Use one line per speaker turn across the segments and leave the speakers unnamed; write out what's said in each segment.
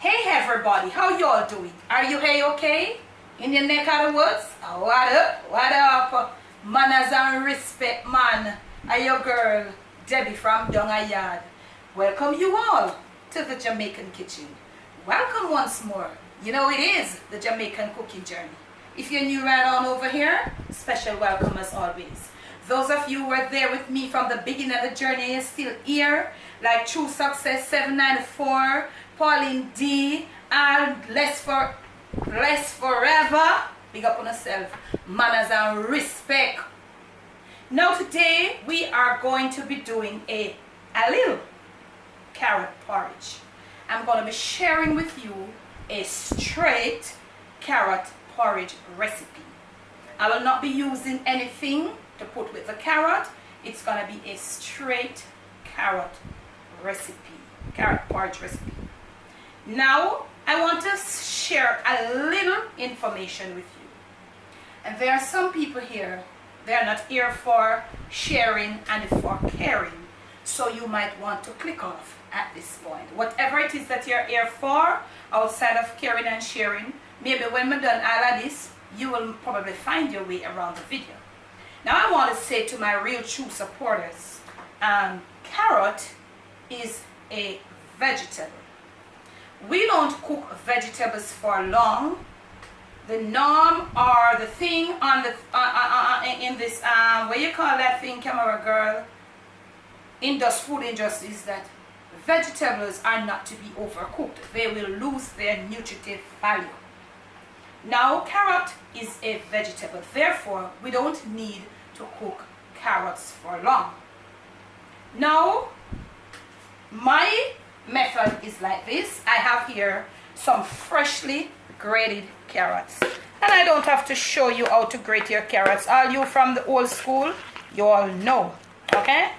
Hey everybody, how y'all doing? Are you okay? In your neck of the woods? What up? What up? Manners and respect, man. Are your girl, Debbie from Dung, Yaad. Welcome you all to the Jamaican kitchen. Welcome once more. You know it is the Jamaican cooking journey. If you're new right on over here, special welcome as always. Those of you who were there with me from the beginning of the journey is still here, like True Success 794, Pauline D, and Less Forever. Big up on yourself. Manners and respect. Now today we are going to be doing a little carrot porridge. I'm going to be sharing with you a straight carrot porridge recipe. I will not be using anything to put with the carrot. It's going to be a straight carrot porridge recipe. Now I want to share a little information with you. And there are some people here, they're not here for sharing and for caring. So you might want to click off at this point. Whatever it is that you're here for, outside of caring and sharing, maybe when we're done all of this, you will probably find your way around the video. Now I want to say to my real true supporters, carrot is a vegetable. We don't cook vegetables for long. The norm or the thing on the in this what you call that thing, camera girl, food industry, is that vegetables are not to be overcooked. They will lose their nutritive value. Now carrot is a vegetable, therefore we don't need to cook carrots for long. Now my method is like this. I have here some freshly grated carrots, and I don't have to show you how to grate your carrots. All you from the old school, you all know. Okay,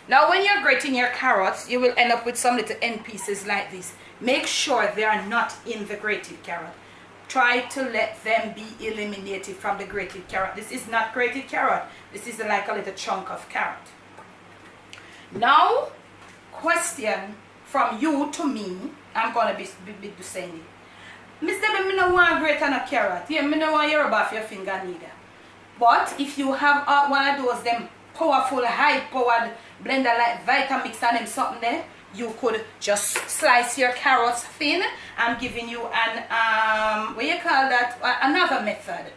now when you're grating your carrots, you will end up with some little end pieces like this. Make sure they are not in the grated carrot. Try to let them be eliminated from the grated carrot. This is not grated carrot. This is like a little chunk of carrot. Now, question from you to me. I'm going to be saying it. Miss Debbie, I don't want to grate on a carrot. Yeah, I don't want you to rub off your finger neither. But if you have one of those them powerful, high-powered blender like Vitamix and them something there, you could just slice your carrots thin. I'm giving you an what you call that, another method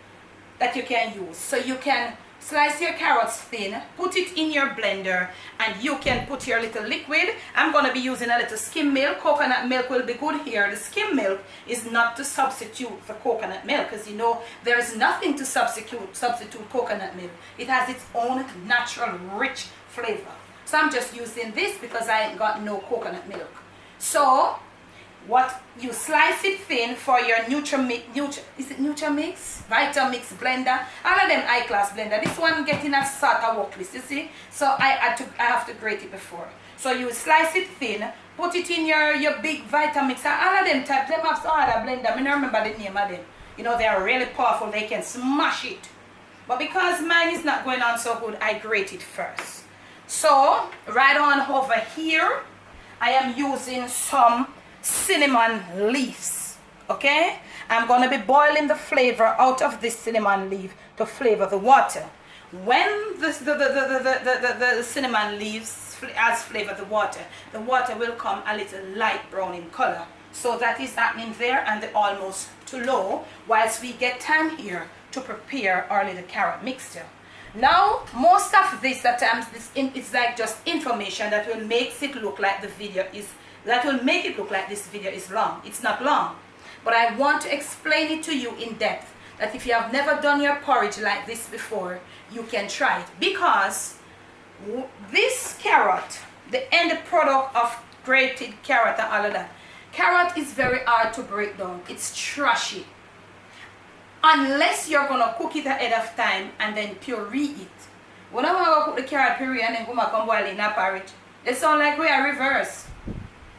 that you can use. So you can slice your carrots thin, put it in your blender, and you can put your little liquid. I'm going to be using a little skim milk. Coconut milk will be good here. The skim milk is not to substitute for coconut milk, because you know there is nothing to substitute coconut milk. It has its own natural rich flavor. So I'm just using this because I ain't got no coconut milk. So what you slice it thin for your Vitamix blender, all of them high class blender. This one getting a sort of work list, you see. So I have to grate it before. So you slice it thin, put it in your big Vitamix. All of them type, them have some other blender. I don't remember the name of them. You know, they are really powerful. They can smash it. But because mine is not going on so good, I grate it first. So right on over here, I am using some cinnamon leaves. Okay, I'm going to be boiling the flavor out of this cinnamon leaf to flavor the water. When the cinnamon leaves has flavored the water will come a little light brown in color. So that is happening there, and they're almost too low, whilst we get time here to prepare our little carrot mixture. Now, most of this at times, it's like just information that will make it look like this video is long. It's not long, but I want to explain it to you in depth, that if you have never done your porridge like this before, you can try it, because this carrot, the end product of grated carrot and all of that, carrot is very hard to break down. It's trashy. Unless you're going to cook it ahead of time and then puree it. When I want to cook the carrot puree and then go back and boil it in a porridge, they sound like we are reverse.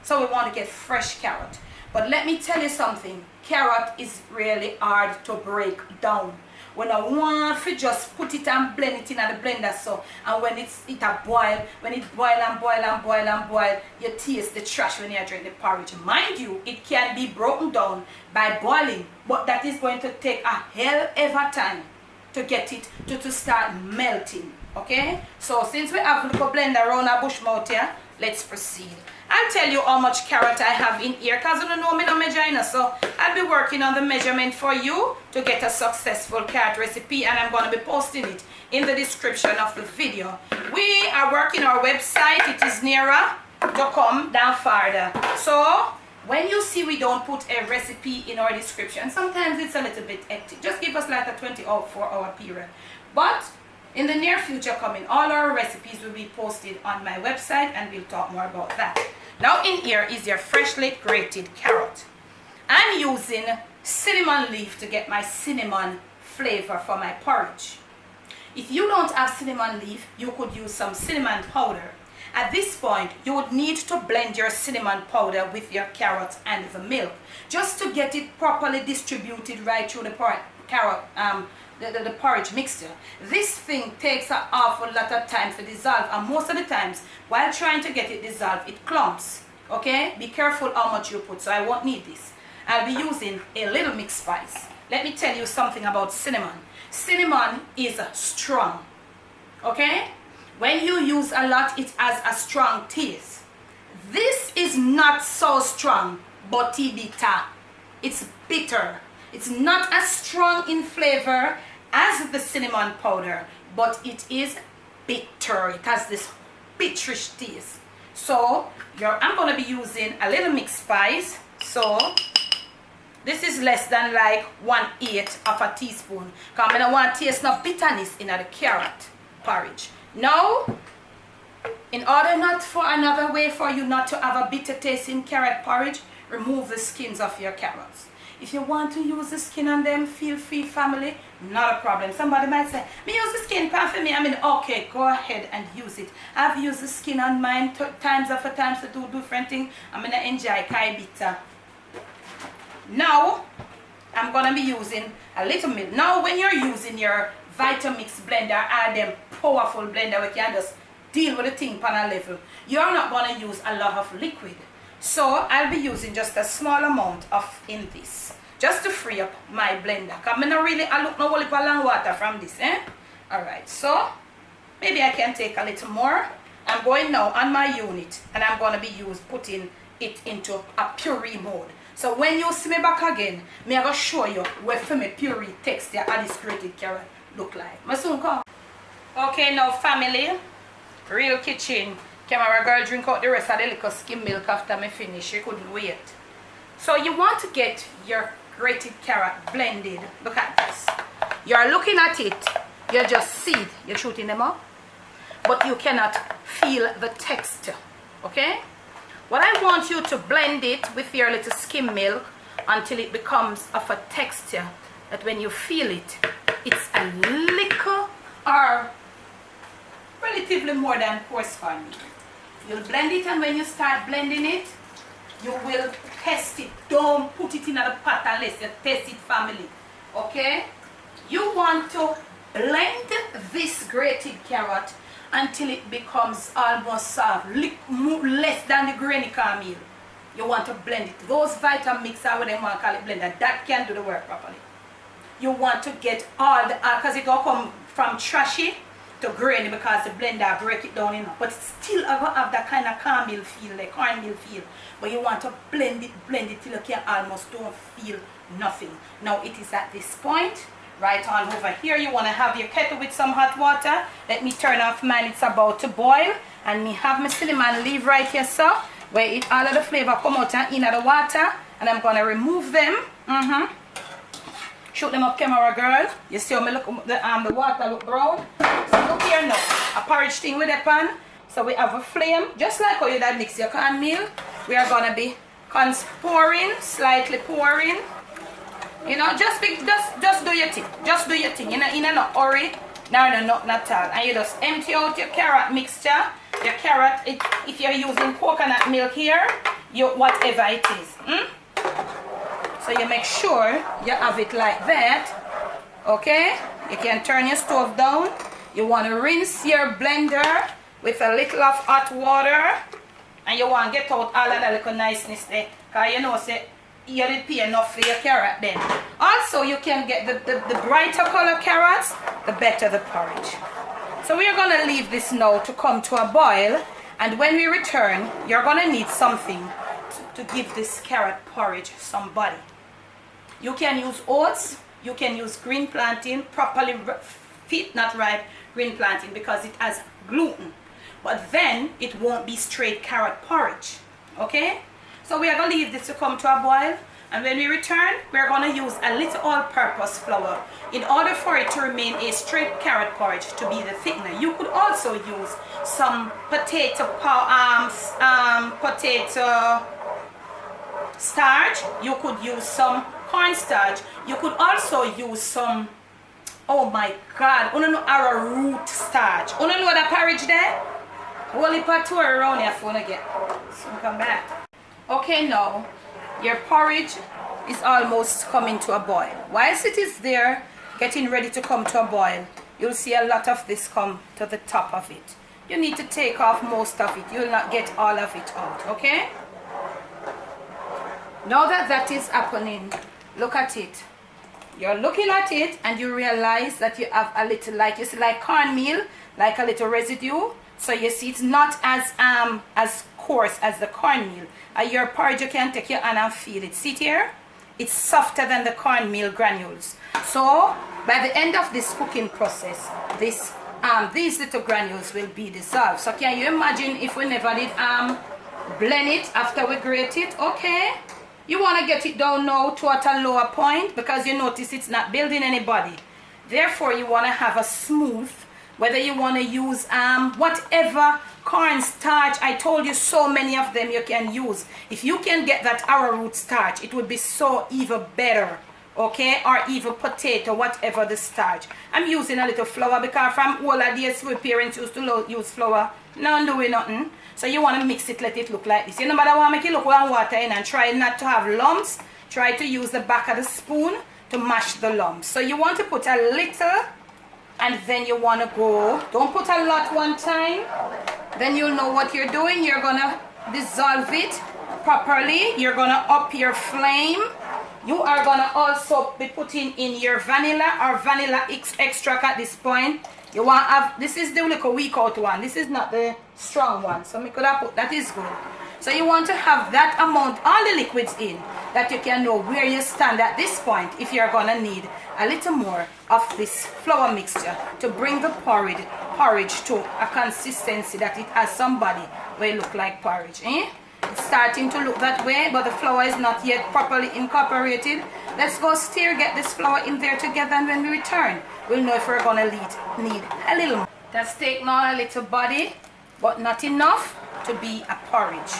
So we want to get fresh carrot. But let me tell you something. Carrot is really hard to break down. When I want to just put it and blend it in the blender so, and when it a boil, when it boil and boil and boil and boil, you taste the trash when you drink the porridge. Mind you, it can be broken down by boiling, but that is going to take a hell of a time to get it to start melting. Okay, so since we have a little blender around our bush mouth here, let's proceed. I'll tell you how much carrot I have in here because you don't know me no measure, so I'll be working on the measurement for you to get a successful carrot recipe, and I'm going to be posting it in the description of the video. We are working our website. It is nearer to come down farther. So when you see we don't put a recipe in our description, sometimes it's a little bit hectic. Just give us like a 24-hour period. But in the near future coming, all our recipes will be posted on my website, and we'll talk more about that. Now in here is your freshly grated carrot. I'm using cinnamon leaf to get my cinnamon flavor for my porridge. If you don't have cinnamon leaf, you could use some cinnamon powder. At this point, you would need to blend your cinnamon powder with your carrot and the milk, just to get it properly distributed right through the the porridge mixture. This thing takes an awful lot of time to dissolve, and most of the times while trying to get it dissolved, it clumps. Okay, be careful how much you put, so I won't need this. I'll be using a little mixed spice. Let me tell you something about cinnamon. Cinnamon is strong. Okay, when you use a lot, it has a strong taste. This is not so strong, but bitter. It's bitter. It's not as strong in flavor as the cinnamon powder, but it is bitter. It has this bitterish taste. So I'm going to be using a little mixed spice. So this is less than like 1/8 of a teaspoon, because I don't want to taste no bitterness in the carrot porridge. Now, in order not for another way for you not to have a bitter taste in carrot porridge, remove the skins of your carrots. If you want to use the skin on them, feel free, family, not a problem. Somebody might say, me use the skin pan for me. I mean, okay, go ahead and use it. I've used the skin on mine times after times to do different things. I'm going to enjoy kai bitter. Now, I'm going to be using a little milk. Now, when you're using your Vitamix blender or them powerful blender where you can just deal with the thing on a level, you're not going to use a lot of liquid. So I'll be using just a small amount of in this, just to free up my blender. Because I look no whole heap of long water from this. Alright, so maybe I can take a little more. I'm going now on my unit, and I'm going to be putting it into a puree mode. So when you see me back again, I'm going to show you what for me puree texture and this grated carrot look like. I soon come. Okay, now family, real kitchen. Camera girl drink out the rest of the little skim milk after me finish. She couldn't wait. So you want to get your grated carrot blended. Look at this. You're looking at it. You just see it. You're shooting them up. But you cannot feel the texture. Okay? What I want you to blend it with your little skim milk until it becomes of a texture that when you feel it, it's a little or relatively more than coarse for me. You'll blend it, and when you start blending it, you will test it. Don't put it in a pot unless you test it, family. Okay? You want to blend this grated carrot until it becomes almost soft, less than the grainy cornmeal. You want to blend it. Those Vitamix or whatever you want to call it blender, that can do the work properly. You want to get all the, because it will come from trashy to grainy because the blender break it down enough, but it still have that kind of cornmeal feel, like cornmeal feel. But you want to blend it till you can almost don't feel nothing. Now it is at this point, right on over here, you want to have your kettle with some hot water. Let me turn off mine, it's about to boil. And me have my cinnamon leaf right here, so where all of the flavor come out and in the water. And I'm going to remove them. Shoot them up, camera girl. You see how me look, the water look brown. So look here now, a porridge thing with the pan. So we have a flame, just like how you did mix your cornmeal. We are gonna be pouring, slightly pouring. You know, just do your thing. Just do your thing. In a not hurry. No, not at all. And you just empty out your carrot mixture. Your carrot, if you're using coconut milk here, whatever it is. So you make sure you have it like that. Okay? You can turn your stove down. You want to rinse your blender with a little of hot water. And you want to get out all of that little niceness there. Because you know, say, you did pay enough for your carrot then. Also, you can get the brighter color carrots, the better the porridge. So we are going to leave this now to come to a boil. And when we return, you're going to need something to give this carrot porridge some body. You can use oats. You can use green plantain, properly fit, not ripe green plantain, because it has gluten. But then it won't be straight carrot porridge. Okay? So we are going to leave this to come to a boil. And when we return, we're going to use a little all-purpose flour in order for it to remain a straight carrot porridge to be the thickener. You could also use some potato starch. You could use some cornstarch. You could also use some, oh my God, you know arrowroot starch. You know that porridge there? Only put two around here for you get. So come back. Okay, now your porridge is almost coming to a boil. Whilst it is there, getting ready to come to a boil, you'll see a lot of this come to the top of it. You need to take off most of it. You'll not get all of it out, okay? Now that that is happening, look at it. You're looking at it and you realize that you have a little, like you see, like cornmeal, like a little residue. So you see it's not as coarse as the cornmeal. Your porridge, you can take your hand and feel it. See it here? It's softer than the cornmeal granules. So by the end of this cooking process, these little granules will be dissolved. So can you imagine if we never did blend it after we grate it? Okay. You want to get it down now to at a lower point because you notice it's not building anybody. Therefore, you want to have a smooth, whether you want to use whatever cornstarch. I told you so many of them you can use. If you can get that arrowroot starch, it would be so even better. Okay, or even potato, whatever the starch. I'm using a little flour because from all of days my parents used to use flour. Now doing nothing. So you want to mix it, let it look like this. You know, but I want to make it look like water in and try not to have lumps. Try to use the back of the spoon to mash the lumps. So you want to put a little and then you want to go, don't put a lot one time. Then you'll know what you're doing. You're going to dissolve it properly. You're going to up your flame. You are going to also be putting in your vanilla or vanilla extract at this point. You want to have, this is the little weak out one. This is not the strong one. So I could have put, that is good. So you want to have that amount, all the liquids in, that you can know where you stand at this point if you're going to need a little more of this flour mixture to bring the porridge to a consistency that it has somebody where it look like porridge. It's starting to look that way, but the flour is not yet properly incorporated. Let's go stir, get this flour in there together, and when we return, we'll know if we're going to need a little more. That's taking on a little body, but not enough to be a porridge.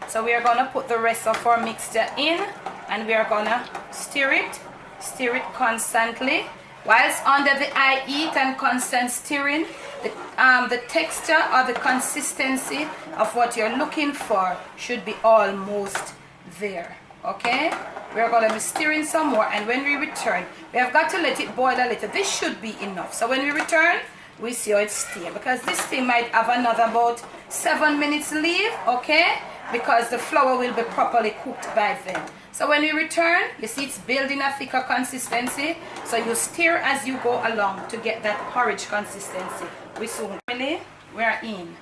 So we are going to put the rest of our mixture in, and we are going to stir it constantly. Whilst under the eye heat and constant stirring, the texture or the consistency of what you're looking for should be almost there. Okay, we're going to be stirring some more, and when we return, we have got to let it boil a little. This should be enough. So when we return, we see how it stays, because this thing might have another about 7 minutes leave. Okay, because the flour will be properly cooked by then. So when we return, you see it's building a thicker consistency. So you stir as you go along to get that porridge consistency. We soon we're in.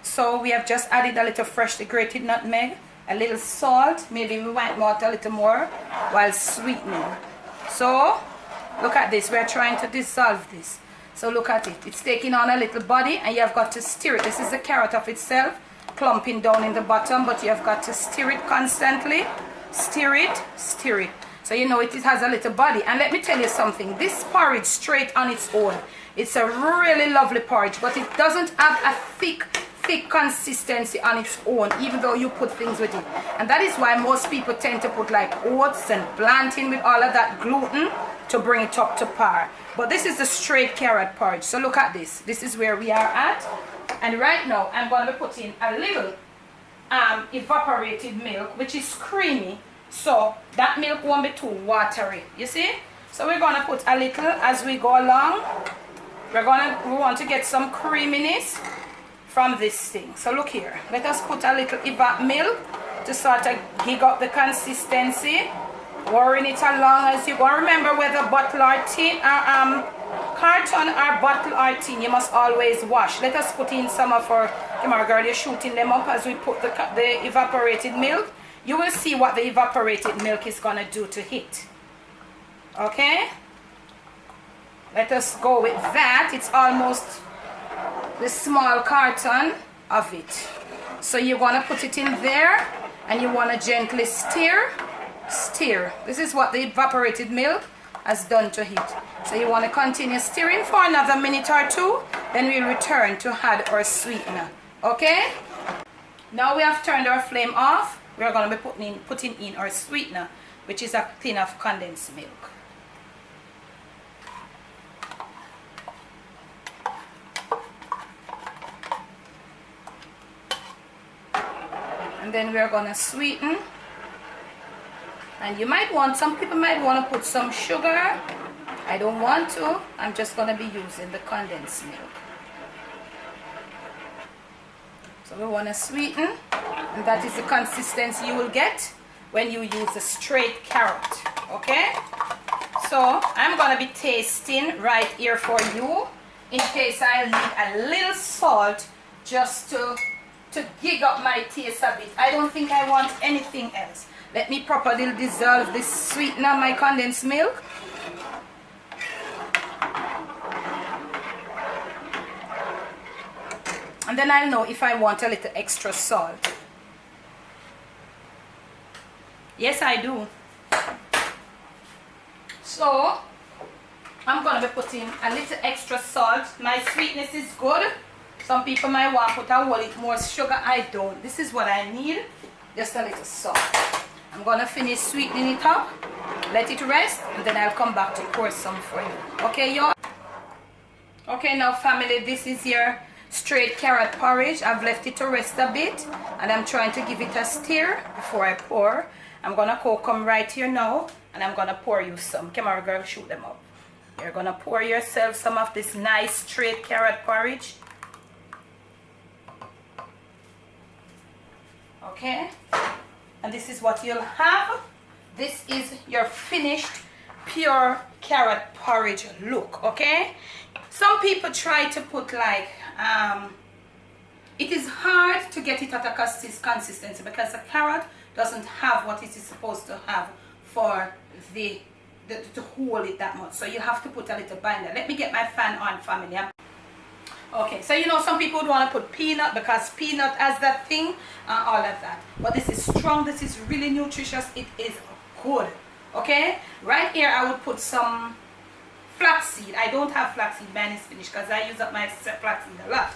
So we have just added a little freshly grated nutmeg, a little salt, maybe we might want a little more while sweetening. So look at this, we're trying to dissolve this. So look at it, it's taking on a little body and you have got to stir it. This is the carrot of itself, clumping down in the bottom, but you have got to stir it constantly. Stir it, stir it. So you know it has a little body. And let me tell you something, this porridge straight on its own, it's a really lovely porridge, but it doesn't have a thick consistency on its own, even though you put things with it. And that is why most people tend to put like oats and plantain with all of that gluten to bring it up to par. But this is the straight carrot porridge. So look at this. This is where we are at. And right now I'm going to be putting a little evaporated milk, which is creamy, so that milk won't be too watery, you see. So we're going to put a little as we go along. We want to get some creaminess from this thing. So look here, let us put a little evap milk to sort of gig up the consistency. Pouring it along as you go. Remember, whether bottle or tin, carton or bottle or tin, you must always wash. Let us put in some of our camera girl. You're shooting them up as we put the evaporated milk. You will see what the evaporated milk is gonna do to it. Okay. Let us go with that. It's almost the small carton of it. So you're gonna put it in there, and you wanna gently stir. This is what the evaporated milk has done to it. So you want to continue stirring for another minute or two, then we'll return to add our sweetener. Okay, now we have turned our flame off. We're going to be putting in our sweetener, which is a tin of condensed milk. And then we're going to sweeten. And you might want, some people might want to put some sugar. I don't want to. I'm just going to be using the condensed milk. So we want to sweeten. And that is the consistency you will get when you use a straight carrot. Okay? So I'm going to be tasting right here for you. In case I need a little salt just to gig up my taste a bit. I don't think I want anything else. Let me properly dissolve this sweetener, my condensed milk. And then I'll know if I want a little extra salt. Yes, I do. So, I'm going to be putting a little extra salt. My sweetness is good. Some people might want to put a whole lot more sugar. I don't. This is what I need. Just a little salt. I'm going to finish sweetening it up, let it rest, and then I'll come back to pour some for you. Okay, y'all? Okay, now family, this is your straight carrot porridge. I've left it to rest a bit, and I'm trying to give it a stir before I pour. I'm going to come right here now, and I'm going to pour you some. Camera girl, shoot them up. You're going to pour yourself some of this nice straight carrot porridge. Okay? And this is what you'll have. This is your finished pure carrot porridge look. Okay, some people try to put like it is hard to get it at a consistency because the carrot doesn't have what it is supposed to have for to hold it that much. So you have to put a little binder. Let me get my fan on, family. Okay, so you know some people would want to put peanut because peanut has that thing, all of that. But this is strong, this is really nutritious, it is good. Okay, right here I would put some flaxseed. I don't have flaxseed, mine is finished because I use up my flaxseed a lot.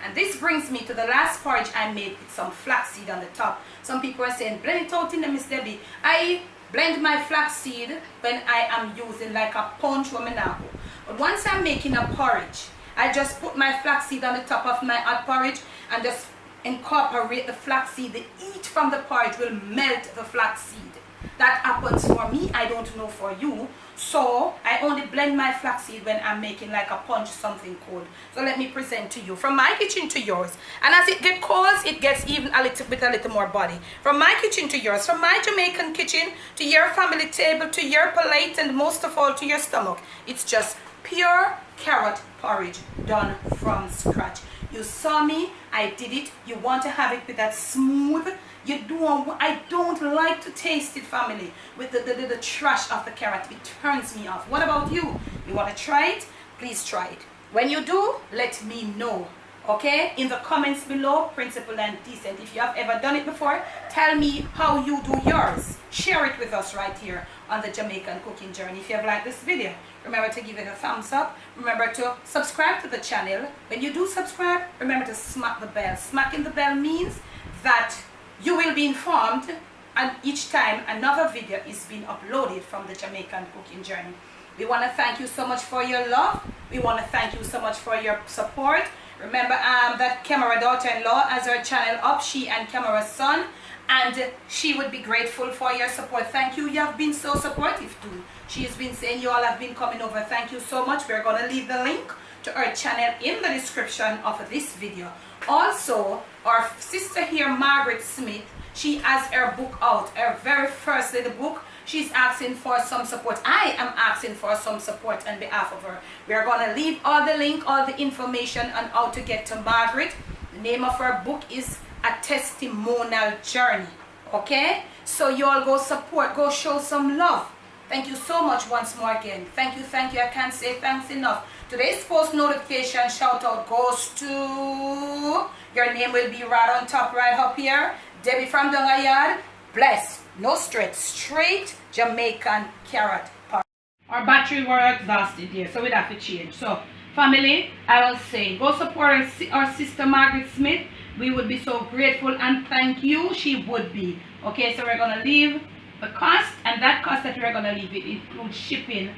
And this brings me to the last porridge I made with some flaxseed on the top. Some people are saying, blend it out in the Miss Debbie. I blend my flaxseed when I am using like a punch or manako. But once I'm making a porridge, I just put my flaxseed on the top of my hot porridge and just incorporate the flaxseed. The heat from the porridge will melt the flaxseed. That happens for me, I don't know for you. So I only blend my flaxseed when I'm making like a punch, something cold. So let me present to you from my kitchen to yours. And as it gets cold, it gets even a little more body. From my kitchen to yours, from my Jamaican kitchen to your family table, to your plate, and most of all to your stomach. It's just pure carrot porridge done from scratch. You saw me, I did it. You want to have it with that smooth. I don't like to taste it, family, with the trash of the carrot. It turns me off. What about you? You want to try it? Please try it. When you do, let me know. Okay, in the comments below, Principled and Decent. If you have ever done it before, tell me how you do yours. Share it with us right here on the Jamaican cooking journey. If you have liked this video, remember to give it a thumbs up. Remember to subscribe to the channel. When you do subscribe, remember to smack the bell. Smacking the bell means that you will be informed and each time another video is being uploaded from the Jamaican cooking journey. We want to thank you so much for your love. We want to thank you so much for your support. Remember that Camera daughter-in-law has her channel up, she and Camera's son. and she would be grateful for your support. Thank you. You have been so supportive too. She's been saying you all have been coming over. Thank you so much. We're going to leave the link to her channel in the description of this video. Also, our sister here, Margaret Smith, she has her book out, her very first little book. She's asking for some support. I am asking for some support on behalf of her. We are going to leave all the link, all the information on how to get to Margaret. The name of her book is A Testimonial Journey. Okay? So you all go support, go show some love. Thank you so much once more again. Thank you, thank you. I can't say thanks enough. Today's post notification shout out goes to, your name will be right on top right up here. Debbie from dung, yaad. Bless, no stress, straight Jamaican carrot porridge. Our battery were exhausted here, so we'd have to change. So family, I will say go support our sister Margaret Smith. We would be so grateful and thank you. She would be. Okay, so we're gonna leave the cost, and that cost that we're gonna leave, it includes shipping,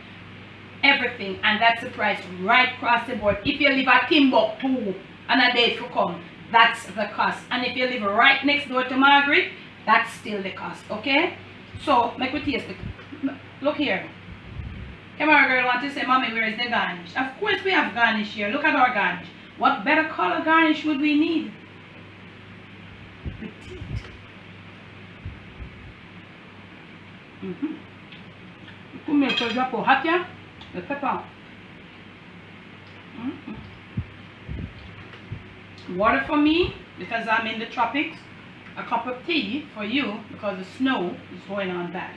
everything, and that's the price right across the board. If you live at Timbuktu and a date for come, that's the cost. And if you live right next door to Margaret, that's still the cost. Okay, so make we taste it. Look here. Camera girl want to say, Mommy, where is the garnish? Of course we have garnish here. Look at our garnish. What better color garnish would we need? Petite. You put me a drop of hot here. The pepper. Water for me because I'm in the tropics. A cup of tea for you because the snow is going on bad.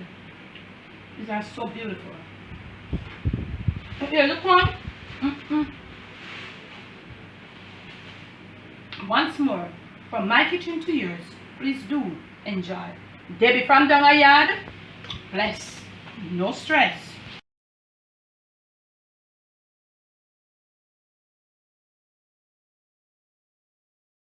These are so beautiful. Here, look one. Once more, from my kitchen to yours, please do enjoy. Debbie from dung, yaad. Bless, no stress.